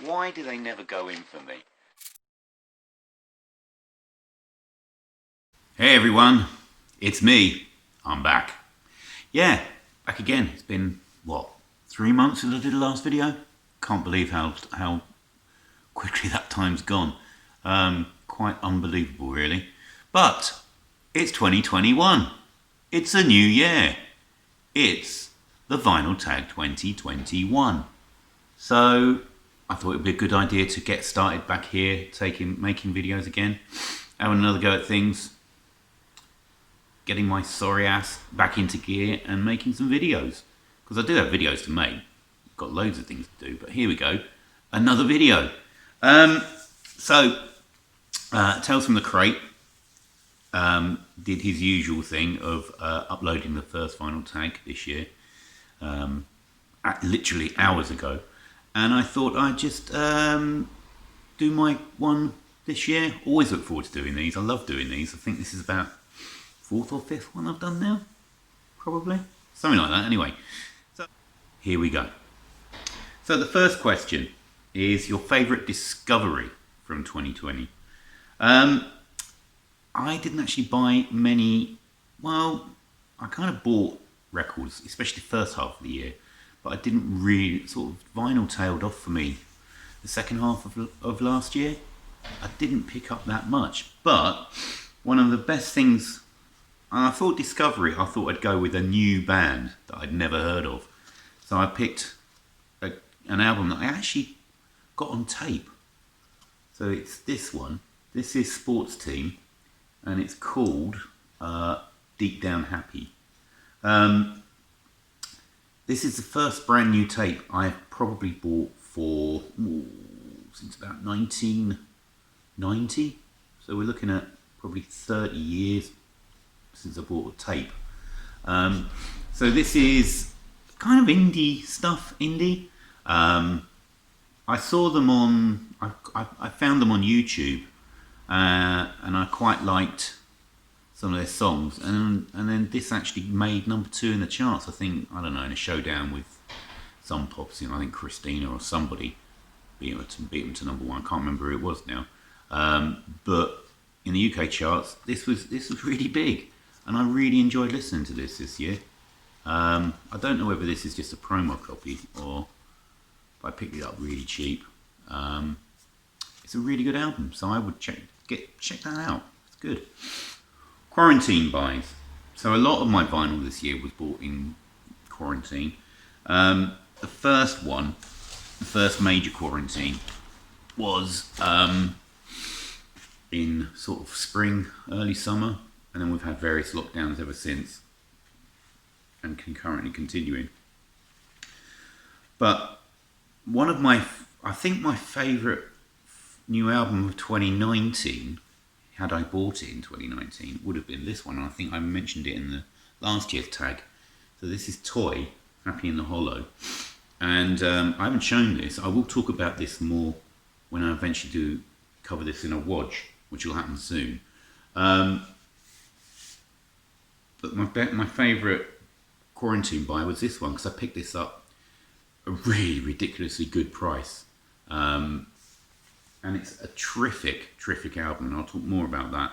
Why do they never go in for me? Hey everyone, it's me. I'm back. Yeah, back again. It's been, what, 3 months since I did the last video? Can't believe how quickly that time's gone. Quite unbelievable, really. But it's 2021. It's a new year. It's the Vinyl Tag 2021. So I thought it would be a good idea to get started back here, making videos again, having another go at things, getting my sorry ass back into gear and making some videos. Because I do have videos to make. Got loads of things to do, but here we go. Another video. Tales from the Crate did his usual thing of uploading the first Vinyl Tag this year, literally hours ago. And I thought I'd just do my one this year. Always look forward to doing these. I love doing these. I think this is about 4th or 5th one I've done now. Probably. Something like that. Anyway, so here we go. So the first question is your favourite discovery from 2020. I didn't actually buy many. Well, I kind of bought records, especially the first half of the year. But I didn't really, sort of vinyl tailed off for me the second half of last year. I didn't pick up that much. But one of the best things, and I thought discovery, I thought I'd go with a new band that I'd never heard of. So I picked an album that I actually got on tape. So it's this one. This is Sports Team, and it's called Deep Down Happy. This is the first brand new tape I've probably bought for since about 1990. So we're looking at probably 30 years since I bought a tape. So this is kind of indie stuff, I saw them on, I found them on YouTube, and I quite liked some of their songs, and then this actually made #2 in the charts. I think, I don't know, in a showdown with some pop singer, I think Christina or somebody beat them to #1. I can't remember who it was now. But in the UK charts, this was really big, and I really enjoyed listening to this year. I don't know whether this is just a promo copy or if I picked it up really cheap. It's a really good album, so I would check that out. It's good. Quarantine buys. So a lot of my vinyl this year was bought in quarantine. The first major quarantine was in sort of spring, early summer, and then we've had various lockdowns ever since and concurrently continuing. But one of I think my favourite new album of 2019, had I bought it in 2019, would have been this one. I think I mentioned it in the last year's tag. So this is Toy, Happy in the Hollow. And I haven't shown this. I will talk about this more when I eventually do cover this in a watch, which will happen soon. But my favourite quarantine buy was this one, because I picked this up a really ridiculously good price. And it's a terrific album, and I'll talk more about that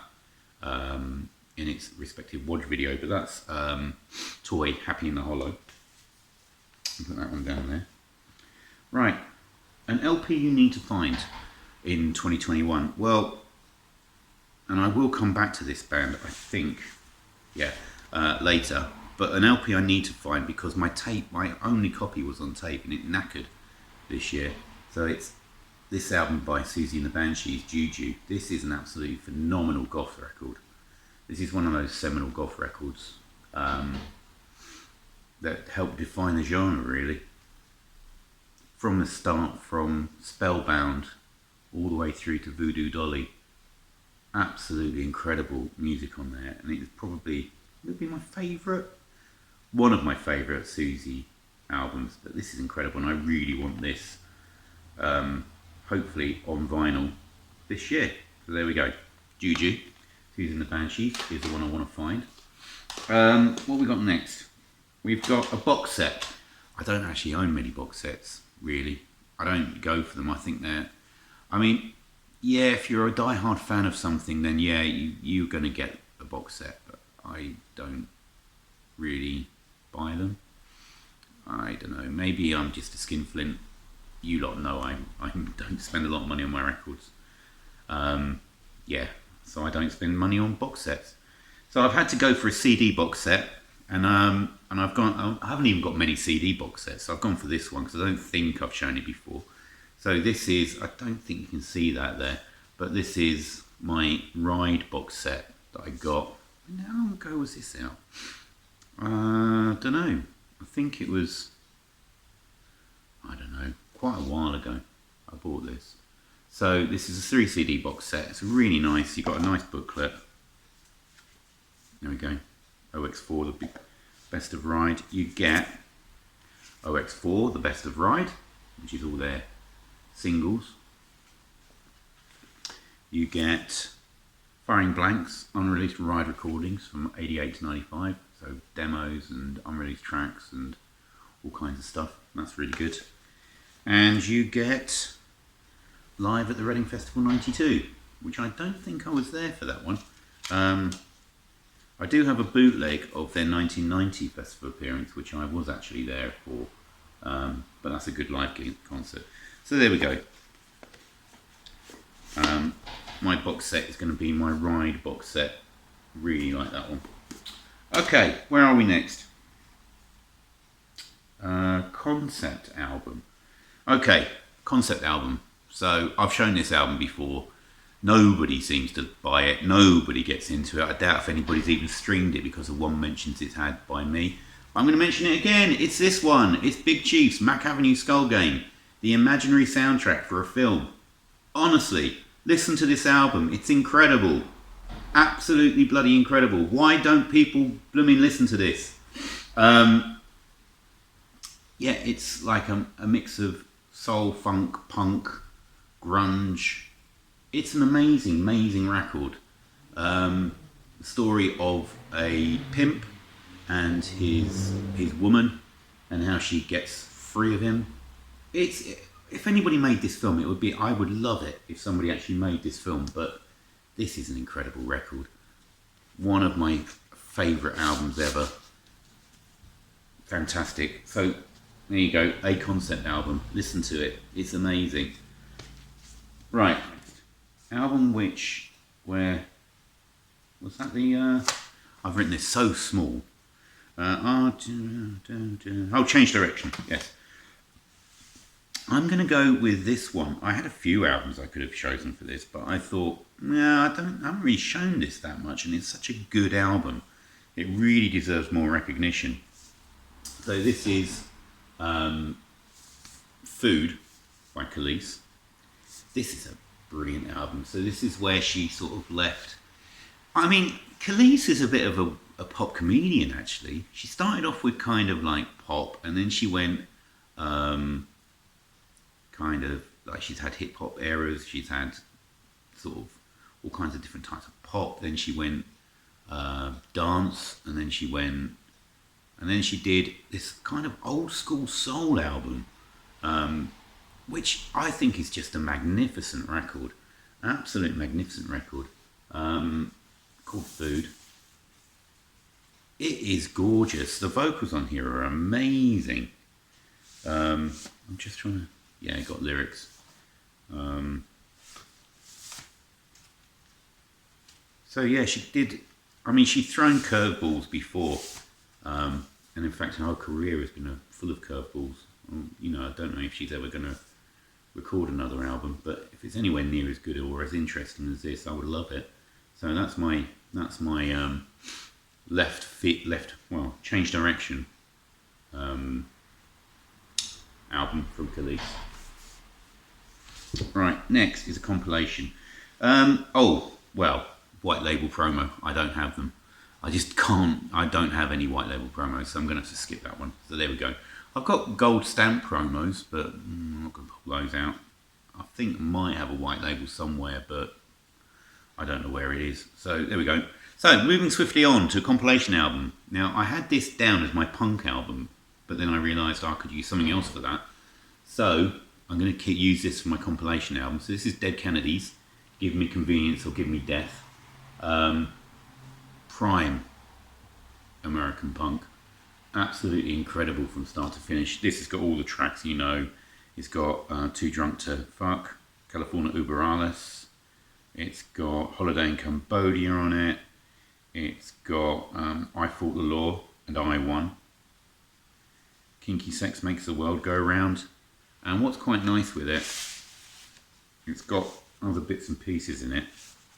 in its respective watch video. But that's Toy, Happy in the Hollow. I'll put that one down there. Right, an LP you need to find in 2021. Well, and I will come back to this band, I think, later. But an LP I need to find, because my only copy was on tape, and it knackered this year. So it's this album by Siouxsie and the Banshees, Juju. This is an absolutely phenomenal goth record. This is one of those seminal goth records that helped define the genre, really. From the start, from Spellbound all the way through to Voodoo Dolly. Absolutely incredible music on there, and it would be my favourite, one of my favourite Siouxsie albums. But this is incredible, and I really want this hopefully on vinyl this year. So there we go. Juju, Siouxsie and the Banshees is the one I want to find. What we got next? We've got a box set. I don't actually own many box sets, really. I don't go for them. I think they're, I mean, yeah, if you're a die-hard fan of something, then yeah, you're going to get a box set. But I don't really buy them. I don't know. Maybe I'm just a skinflint. You lot know I don't spend a lot of money on my records. Yeah, so I don't spend money on box sets. So I've had to go for a CD box set, and I've gone. I haven't even got many CD box sets, so I've gone for this one because I don't think I've shown it before. So this is, I don't think you can see that there, but this is my Ride box set that I got. How long ago was this out? I don't know. I think it was, I don't know, quite a while ago I bought this. So this is a 3 CD box set. It's really nice. You've got a nice booklet. There we go. OX4, the big Best of Ride. You get OX4, the Best of Ride, which is all their singles. You get Firing Blanks, unreleased Ride recordings from 88 to 95. So demos and unreleased tracks and all kinds of stuff. That's really good. And you get Live at the Reading Festival 92, which I don't think I was there for that one. I do have a bootleg of their 1990 festival appearance, which I was actually there for, but that's a good live concert. So there we go. My box set is going to be my Ride box set. Really like that one. Okay, where are we next? Concept album. Okay, concept album. So I've shown this album before. Nobody seems to buy it. Nobody gets into it. I doubt if anybody's even streamed it because of one mentions it's had by me. I'm going to mention it again. It's this one. It's Big Chief's Mack Avenue Skull Game, the imaginary soundtrack for a film. Honestly, listen to this album. It's incredible. Absolutely bloody incredible. Why don't people blooming listen to this? Yeah, it's like a mix of soul, funk, punk, grunge. It's an amazing, amazing record. The story of a pimp and his woman and how she gets free of him. If anybody made this film, it would be, I would love it if somebody actually made this film, but this is an incredible record. One of my favourite albums ever. Fantastic. So there you go, a concept album. Listen to it. It's amazing. Right. Album was that the, I've written this so small. Change Direction, yes. I'm going to go with this one. I had a few albums I could have chosen for this, but I thought, I haven't really shown this that much, and it's such a good album. It really deserves more recognition. So this is Food by Kelis. This is a brilliant album. So this is where she sort of left. I mean, Kelis is a bit of a pop comedian, actually. She started off with kind of like pop, and then she went kind of like, she's had hip hop eras, she's had sort of all kinds of different types of pop. Then she went dance, and then she did this kind of old school soul album, which I think is just a magnificent record, absolute magnificent record, called Food. It is gorgeous. The vocals on here are amazing. I'm just trying to, yeah, got lyrics. So yeah, she did, I mean, she's thrown curveballs before, and in fact her whole career has been full of curveballs. You know, I don't know if she's ever going to record another album, but if it's anywhere near as good or as interesting as this, I would love it. So that's my Change Direction album from Kelis. Right, next is a compilation. White label promo. I don't have them. I don't have any white label promos, so I'm going to have to skip that one. So there we go. I've got gold stamp promos, but I'm not going to pull those out. I think I might have a white label somewhere, but I don't know where it is. So there we go. So moving swiftly on to a compilation album. Now, I had this down as my punk album, but then I realised I could use something else for that. So I'm going to use this for my compilation album. So this is Dead Kennedys, Give Me Convenience or Give Me Death. Prime American punk. Absolutely incredible from start to finish. This has got all the tracks you know. It's got Too Drunk to Fuck, California Uber Alles. It's got Holiday in Cambodia on it. It's got I Fought the Law and I Won. Kinky Sex Makes the World Go Round. And what's quite nice with it, it's got other bits and pieces in it,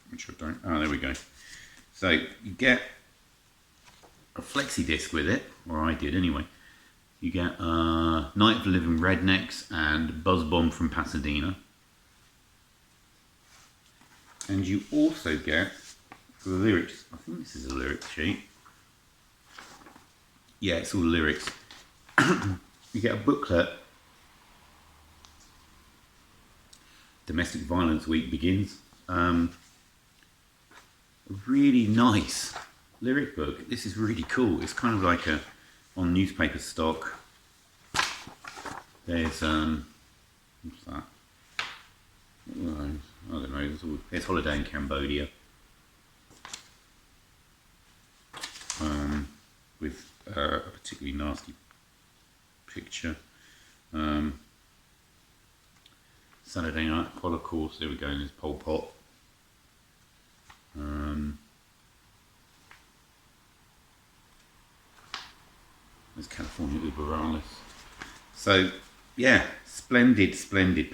which I don't, oh there we go. So you get a flexi disc with it, or I did anyway. You get Night of the Living Rednecks and Buzz Bomb from Pasadena. And you also get, for the lyrics, I think this is a lyrics sheet. Yeah, it's all lyrics. You get a booklet. Domestic Violence Week begins. A really nice lyric book. This is really cool. It's kind of like a on newspaper stock. There's what's that? I don't know. There's Holiday in Cambodia. With a particularly nasty picture. Saturday Night Holocaust, there we go, there's Pol Pot. There's California Uber Alles. So, yeah, splendid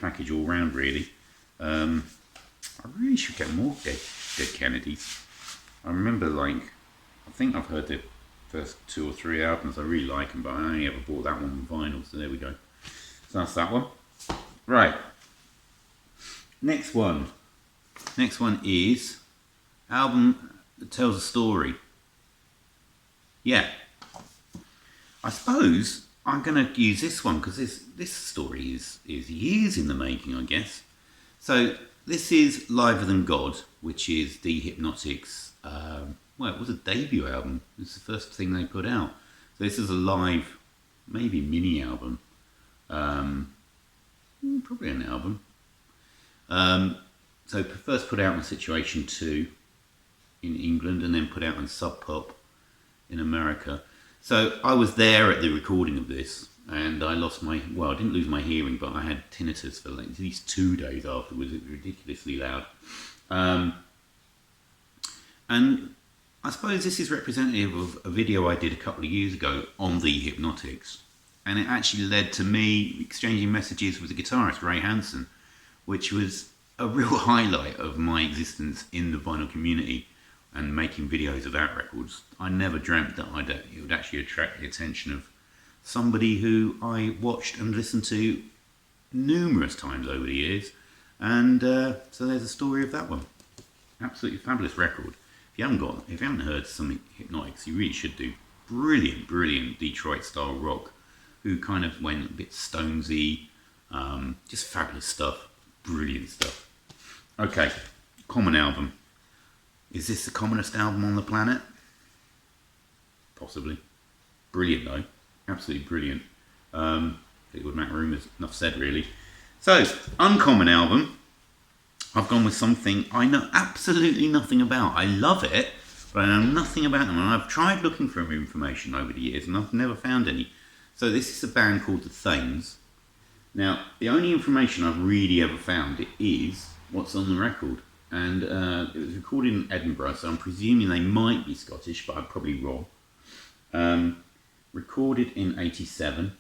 package all round, really. I really should get more Dead Kennedys. I remember, like, I think I've heard the first 2 or 3 albums, I really like them, but I only ever bought that one on vinyl, so there we go. So that's that one. Right. Next one is album that tells a story. Yeah, I suppose I'm going to use this one because this story is years in the making, I guess. So this is Liver Than God, which is The Hypnotics. Well, it was a debut album. It's the first thing they put out. So this is a live, maybe mini album. Probably an album. So first put out on Situation 2 in England and then put out on Sub Pop in America. So I was there at the recording of this and I lost my, well, I didn't lose my hearing, but I had tinnitus for like at least 2 days afterwards. It was ridiculously loud. And I suppose this is representative of a video I did a couple of years ago on The Hypnotics. And it actually led to me exchanging messages with the guitarist Ray Hansen, which was a real highlight of my existence in the vinyl community and making videos about records. I never dreamt that it would actually attract the attention of somebody who I watched and listened to numerous times over the years. And so there's a story of that one. Absolutely fabulous record. If you haven't heard some Hypnotics, you really should do. Brilliant Detroit style rock, who kind of went a bit Stonesy, just fabulous stuff, brilliant stuff. Okay, Common album. Is this the commonest album on the planet? Possibly. Brilliant though, absolutely brilliant. Fleetwood Mac Rumours, enough said really. So, uncommon album. I've gone with something I know absolutely nothing about. I love it, but I know nothing about them. And I've tried looking for information over the years and I've never found any. So this is a band called The Thames. Now, the only information I've really ever found is what's on the record. And it was recorded in Edinburgh, so I'm presuming they might be Scottish, but I'm probably wrong. Recorded in 87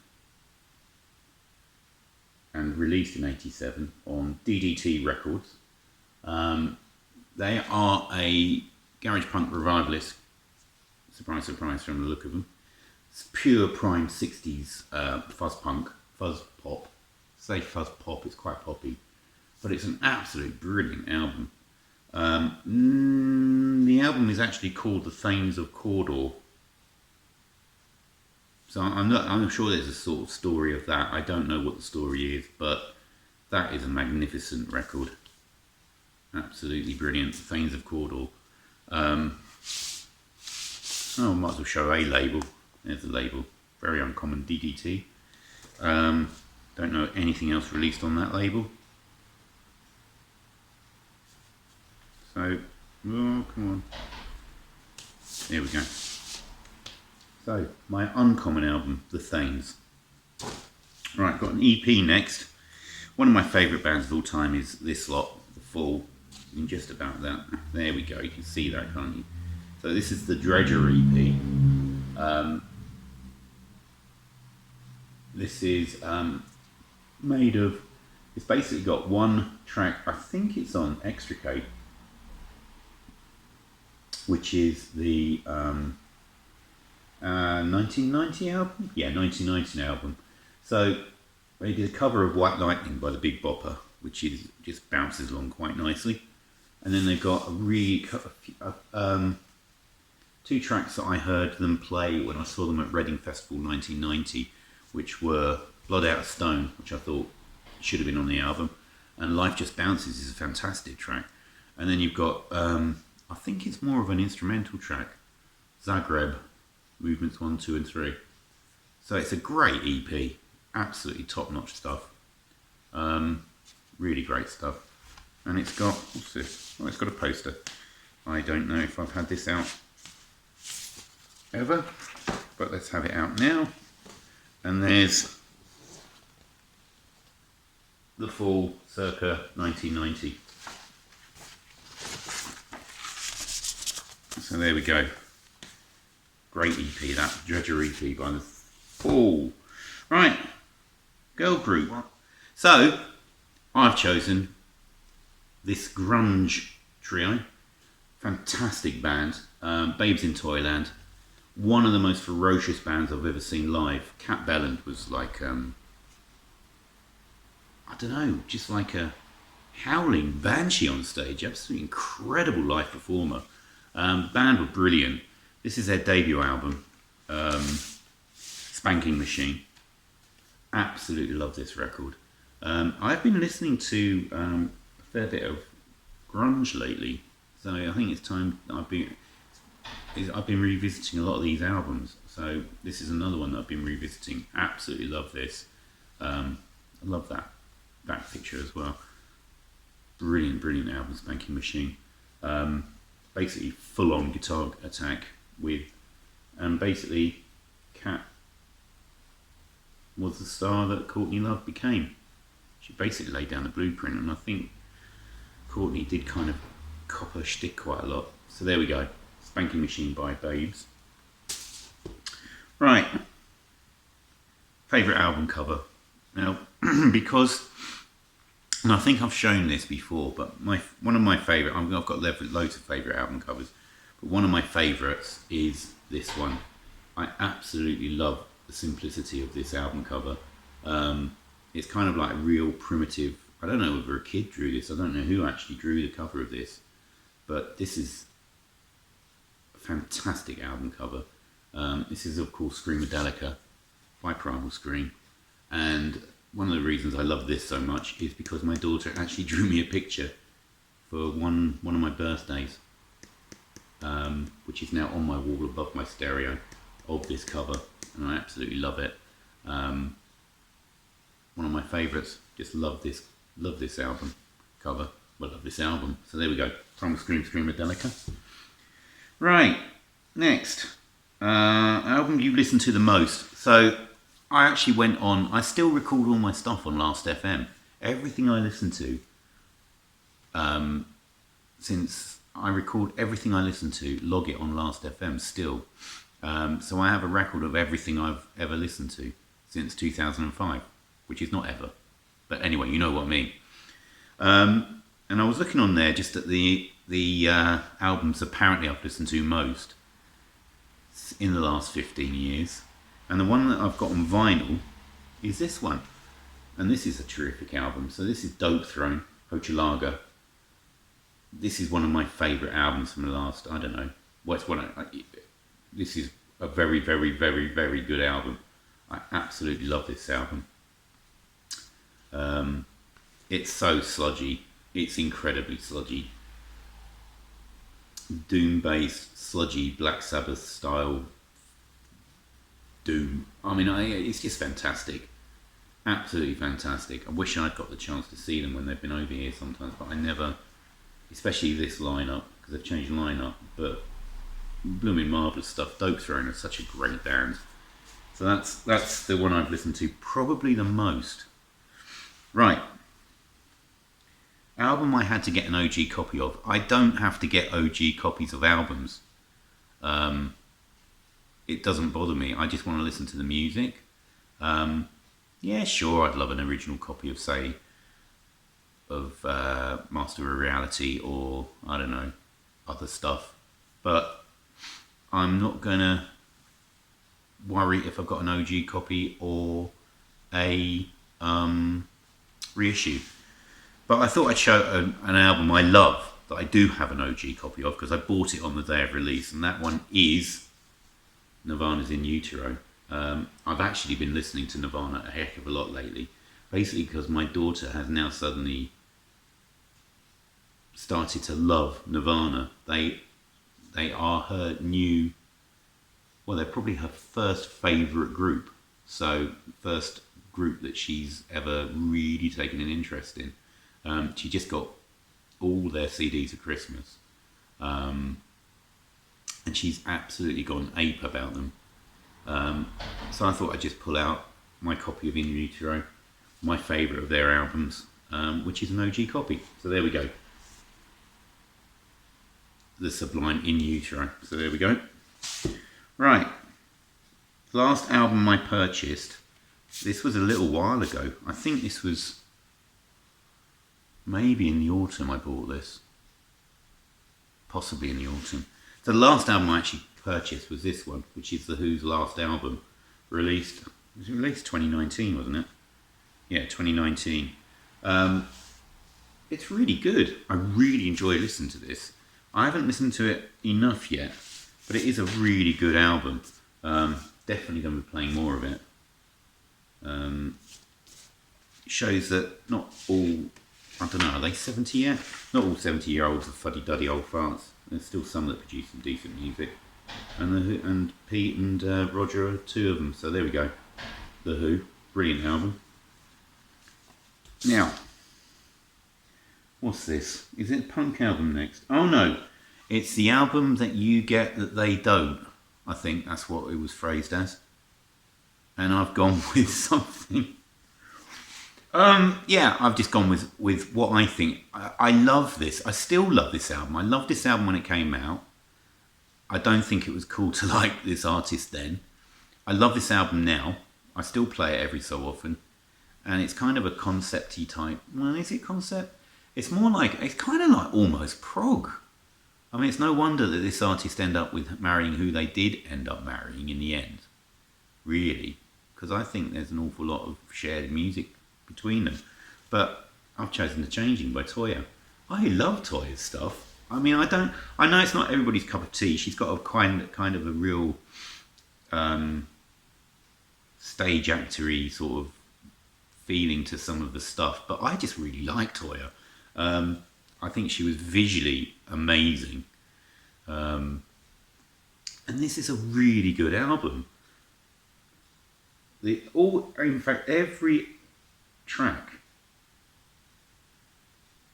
and released in 87 on DDT Records. They are a garage punk revivalist. Surprise, surprise from the look of them. It's pure prime 60s fuzz punk, fuzz pop. Say fuzz pop, it's quite poppy. But it's an absolute brilliant album. The album is actually called The Thames of Cawdor. So I'm sure there's a sort of story of that. I don't know what the story is, but that is a magnificent record. Absolutely brilliant. The Thames of Cawdor. I might as well show a label. There's the label. Very uncommon, DDT. Don't know anything else released on that label. So, oh, come on. There we go. So, my uncommon album, The Thames. Right, got an EP next. One of my favourite bands of all time is this lot, The Fall. And just about that. There we go, you can see that, can't you? So this is the Dredger EP. This is made of, it's basically got one track, I think it's on Extricate, which is the 1990 album? Yeah, 1990 album. So they did a cover of White Lightning by the Big Bopper, which is just bounces along quite nicely. And then they've got two tracks that I heard them play when I saw them at Reading Festival 1990, which were Blood Out of Stone, which I thought should have been on the album, and Life Just Bounces is a fantastic track. And then you've got, I think it's more of an instrumental track, Zagreb, Movements 1, 2 and 3. So it's a great EP, absolutely top-notch stuff. Really great stuff. And it's got, what's this? Oh, it's got a poster. I don't know if I've had this out ever, but let's have it out now. And there's The Fall circa 1990. So there we go. Great EP, that Dredger EP by The Fall. Right, girl group. So I've chosen this grunge trio. Fantastic band, Babes in Toyland. One of the most ferocious bands I've ever seen live. Cat Belland was like, I don't know, just like a howling banshee on stage. Absolutely incredible live performer. The band were brilliant. This is their debut album, Spanking Machine. Absolutely love this record. I've been listening to a fair bit of grunge lately, so I think it's time that I've been revisiting a lot of these albums. So this is another one that I've been revisiting. Absolutely love this. I love that picture as well. Brilliant album, Spanking Machine. Basically full-on guitar attack with, and basically Cat was the star that Courtney Love became. She basically laid down the blueprint, and I think Courtney did kind of cop her shtick quite a lot. So there we go, Spanking Machine by Babes. Right, favourite album cover. Now, because, and I think I've shown this before, but one of my favourite, I've got loads of favourite album covers, but one of my favourites is this one. I absolutely love the simplicity of this album cover. It's kind of like real primitive. I don't know whether a kid drew this. I don't know who actually drew the cover of this, but this is a fantastic album cover. This is of course Screamadelica by Primal Scream, and one of the reasons I love this so much is because my daughter actually drew me a picture for one of my birthdays, which is now on my wall above my stereo, of this cover, and I absolutely love it. One of my favourites. Just love this album cover. Well, love this album. So there we go. Primal Scream, Screamadelica. Right, next. Album you listen to the most. So I actually went on, I still record all my stuff on Last FM. Everything I listen to, since I record everything I listen to, log it on Last FM still. So I have a record of everything I've ever listened to since 2005, which is not ever. But anyway, you know what I mean. And I was looking on there just at the albums apparently I've listened to most in the last 15 years. And the one that I've got on vinyl is this one. And this is a terrific album. So this is Dope Throne, Hochelaga. This is one of my favourite albums from the last, I don't know. This is a very, very, very, very good album. I absolutely love this album. It's so sludgy. It's incredibly sludgy. Doom-based, sludgy, Black Sabbath style doom. I mean, it's just fantastic. Absolutely fantastic. I wish I'd got the chance to see them when they've been over here sometimes, but I never, especially this lineup, because they've changed lineup, but blooming marvellous stuff. Dope Throne are such a great band. So that's the one I've listened to probably the most. Right. Album I had to get an OG copy of. I don't have to get OG copies of albums. It doesn't bother me. I just want to listen to the music. Yeah, sure, I'd love an original copy of, say, of Master of Reality or, I don't know, other stuff. But I'm not going to worry if I've got an OG copy or a reissue. But I thought I'd show an album I love that I do have an OG copy of because I bought it on the day of release, and that one is Nirvana's In Utero. I've actually been listening to Nirvana a heck of a lot lately, basically because my daughter has now suddenly started to love Nirvana. They are her new, well, they're probably her first favourite group. So first group that she's ever really taken an interest in. She just got all their CDs at Christmas, and she's absolutely gone ape about them. So I thought I'd just pull out my copy of In Utero, my favourite of their albums, which is an OG copy. So there we go. The sublime In Utero. So there we go. Right. Last album I purchased, this was a little while ago. I think this was maybe in the autumn I bought this. Possibly in the autumn. So the last album I actually purchased was this one, which is The Who's last album, released 2019, wasn't it? Yeah, 2019. It's really good. I really enjoy listening to this. I haven't listened to it enough yet, but it is a really good album. Definitely going to be playing more of it. It shows that not all, I don't know, are they 70 yet? Not all 70-year-olds are fuddy-duddy old farts. There's still some that produce some decent music. And Pete and Roger are two of them. So there we go. The Who. Brilliant album. Now, what's this? Is it a punk album next? Oh no. It's the album that you get that they don't. I think that's what it was phrased as. And I've gone with something. Yeah, I've just gone with what I think. I love this. I still love this album. I loved this album when it came out. I don't think it was cool to like this artist then. I love this album now. I still play it every so often. And it's kind of a concept-y type. Well, is it concept? It's more like, it's kind of like almost prog. I mean, it's no wonder that this artist ended up with marrying who they did end up marrying in the end. Really. Because I think there's an awful lot of shared music between them. But I've chosen The Changing by Toyah. I love Toyah's stuff. I mean, I know it's not everybody's cup of tea. She's got a kind of a real stage actory sort of feeling to some of the stuff, but I just really like Toyah. I think she was visually amazing. And this is a really good album. In fact, every track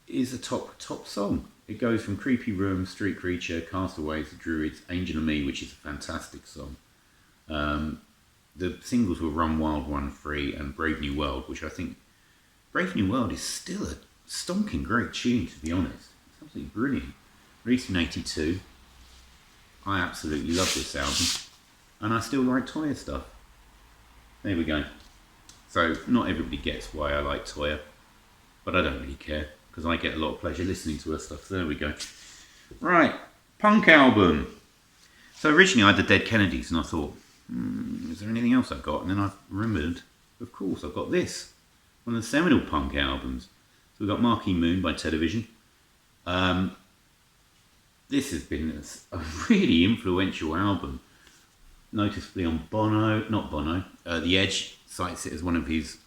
is a top song. It goes from Creepy Room, Street Creature, Castaways, The Druids, Angel of Me, which is a fantastic song. The singles were Run Wild, Run Free and Brave New World, which I think Brave New World is still a stonking great tune, to be honest. It's absolutely brilliant. Released in 82. I absolutely love this album. And I still like Toyah stuff. There we go. So, not everybody gets why I like Toyah, but I don't really care, because I get a lot of pleasure listening to her stuff. So there we go. Right, punk album. So originally I had the Dead Kennedys, and I thought, is there anything else I've got? And then I remembered, of course, I've got this. One of the seminal punk albums. So we've got Marquee Moon by Television. This has been a really influential album. Noticeably on Bono, not Bono, The Edge cites it as one of his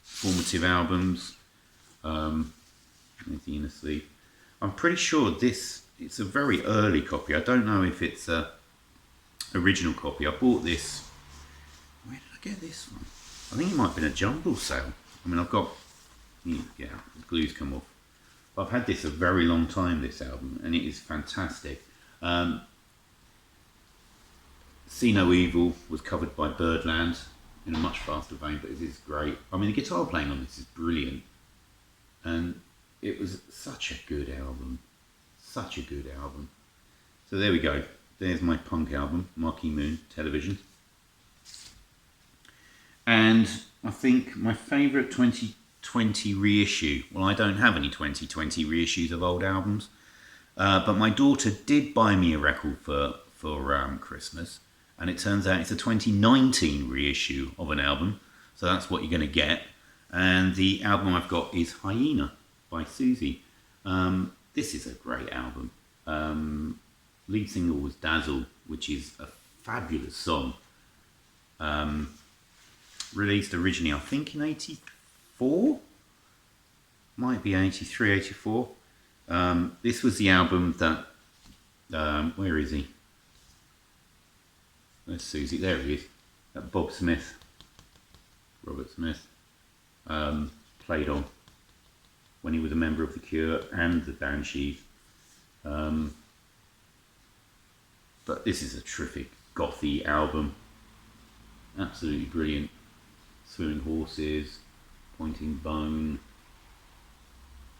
formative albums. Anything in a sleep. I'm pretty sure it's a very early copy. I don't know if it's original copy. I bought this. Where did I get this from? I think it might have been a jumble sale. I mean, I've got, yeah, the glue's come off. But I've had this a very long time, this album, and it is fantastic. See No Evil was covered by Birdland in a much faster vein, but this is great. I mean, the guitar playing on this is brilliant. And it was such a good album. Such a good album. So there we go. There's my punk album, Marquee Moon, Television. And I think my favourite 2020 reissue, well, I don't have any 2020 reissues of old albums, but my daughter did buy me a record for Christmas, and it turns out it's a 2019 reissue of an album, so that's what you're going to get. And the album I've got is Hyena by Susie. This is a great album. Lead single was Dazzle, which is a fabulous song. Released originally, I think, in 84? Might be 83, 84. This was the album that... where is he? There's Susie, there he is. That Bob Smith, Robert Smith, played on when he was a member of The Cure and the Banshees. But this is a terrific gothy album. Absolutely brilliant. Swimming Horses, Pointing Bone,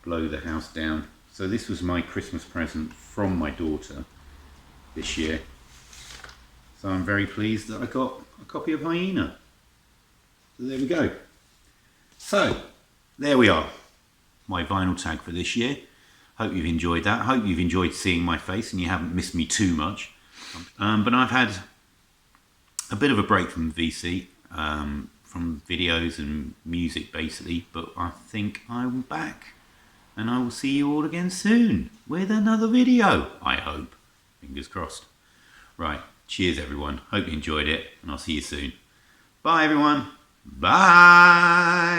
Blow the House Down. So this was my Christmas present from my daughter this year. So I'm very pleased that I got a copy of Hyena. So there we go. So there we are. My vinyl tag for this year. Hope you've enjoyed that. Hope you've enjoyed seeing my face and you haven't missed me too much. But I've had a bit of a break from VC, from videos and music basically, but I think I'm back and I will see you all again soon with another video, I hope. Fingers crossed. Right, cheers everyone. Hope you enjoyed it and I'll see you soon. Bye everyone. Bye.